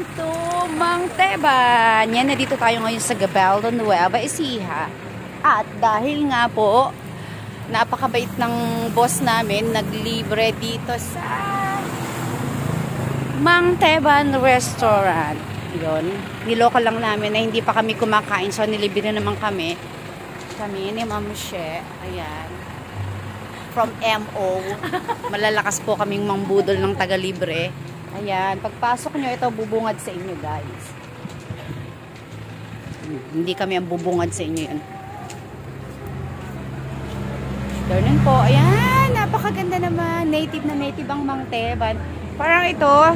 Welcome to Mang Teban. Yan, nandito tayo ngayon sa Gabaldon, Nueva Ecija. At dahil nga po, napakabait ng boss namin, naglibre dito sa Mang Teban Restaurant. Yun, niloko lang namin na hindi pa kami kumakain, so nilibre naman kami. Kami ni Ma'am She, ayan. From MO. Malalakas po kaming mangbudol ng taga-libre. Ayan, pagpasok nyo, ito bubungad sa inyo, guys. Hindi kami ang bubungad sa inyo yan. Ganun po. Ayan, napakaganda naman. Native na native ang Mang Teban. Parang ito,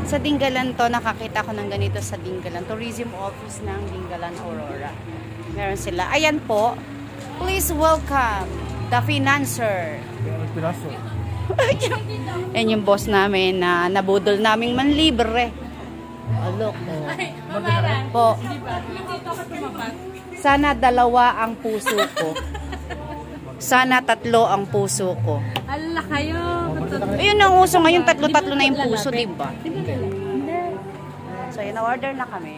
sa Dingalan to, nakakita ko ng ganito sa Dingalan. Tourism Office ng Dingalan, Aurora. Meron sila. Ayan po. Please welcome the financer. Yan yung boss namin na nabudol naming manlibre. Alok. Po. Sana dalawa ang puso ko. Sana tatlo ang puso ko. Ala kayo. Ayun ang uso ngayon, tatlo-tatlo na yung puso, diba? So yun, order na kami.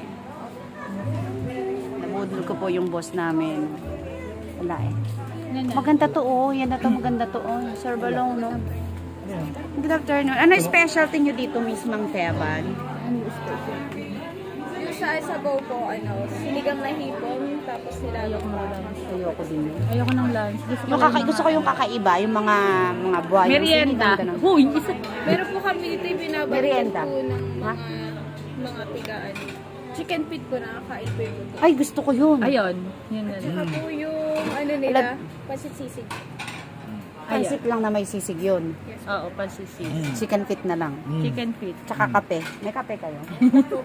Nabudol ko po yung boss namin. Wala eh. Maganda to, oh. Yan na to, maganda to, oh. Sir Balong, no? Good afternoon. Ano specialty nyo dito, Miss Mang Teban? Yung sa Sabaw po, sinigang na hipon, tapos nilalok mo lang. Ayoko din. Ayoko ng lunch. Gusto ko yung kakaiba, yung mga buhay. Merienda. Huy! Meron po kami dito yung binabalik po ng mga tigaan. Chicken feet po, nakakaiba yun. Ay, gusto ko yun. Ayun. Yun na. Saka po yung nila, pansit-sisig. Pansit lang na may sisig yun. Yes. Oo, pansit-sisig. Chicken feet na lang. Chicken feet. Tsaka kape. May kape kayo?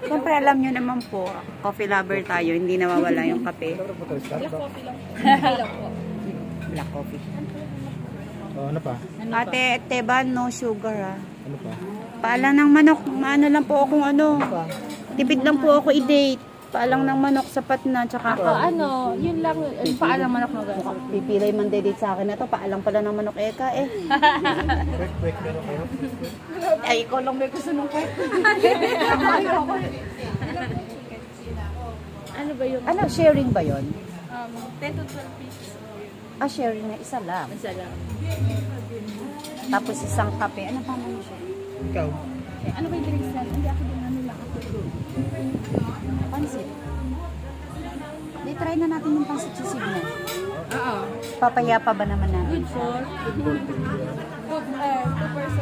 Siyempre, alam nyo naman po, coffee lover tayo, hindi nawawala yung kape. Black coffee lang. Coffee lang po. Black coffee. Ano pa? Ate, Teban, no sugar, ah. Ano pa? Paalang ng manok. Maano lang po akong tipid lang po ako i-date. Paalang ng manok, sapat na. Tsaka yun lang. Paalang manok na gano'n. pipilay man date sa akin na to. Paalang pala ng manok eka eh. Quick, meron kayo? Ay, ikaw lang may gusto nung quick. Ano ba yung? Ano, sharing ba yon? 10 to 12 pieces. Sharing na isa lang. Isa lang. Tapos isang kape. Ano pa naman siya? Ikaw? Ano ba yung drinks natin? Hindi ako din lang ako. Pansit. Di try na natin yung pansit sa Signa. Oo. Papaya pa ba naman natin? Good for 2%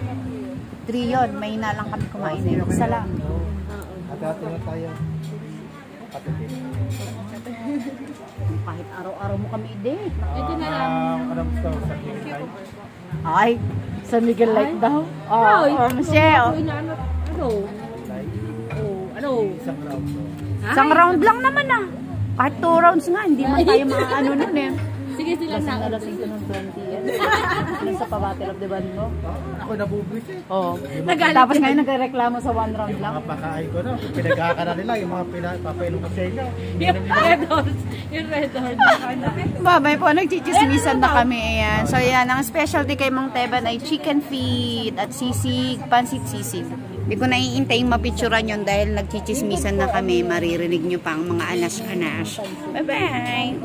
of you. 3 yun. May na lang kami kumain eh. Isa lang. Agad na tayo. Patipid. Kahit araw-araw mo kami i-date. Ito na lang. Ano gusto sa King Ay, sa Miguel Light daw. Michelle. Ano? Isang round. Isang round lang naman ah. Kahit 2 rounds nga, hindi man tayo maaano nun eh. Sige sila na. Nalasing ko ng 20 yan. Ano sa pa-battle of the band mo? Ako nabubwis eh. Oo. Tapos ngayon nagreklamo sa 1 round lang. Mga pakain ko na. Pinagkakana nila yung mga papainom ko sa inyo. Yung red horse. Babay po, nagchichismisan na kami. Ayan. So yan, ang specialty kay Mang Teban ay chicken feet at sisig, pansit sisig. Hindi ko naiintaying mapicturan yun dahil nagchichismisan na kami. Maririnig nyo pa ang mga anas-anas. Bye-bye!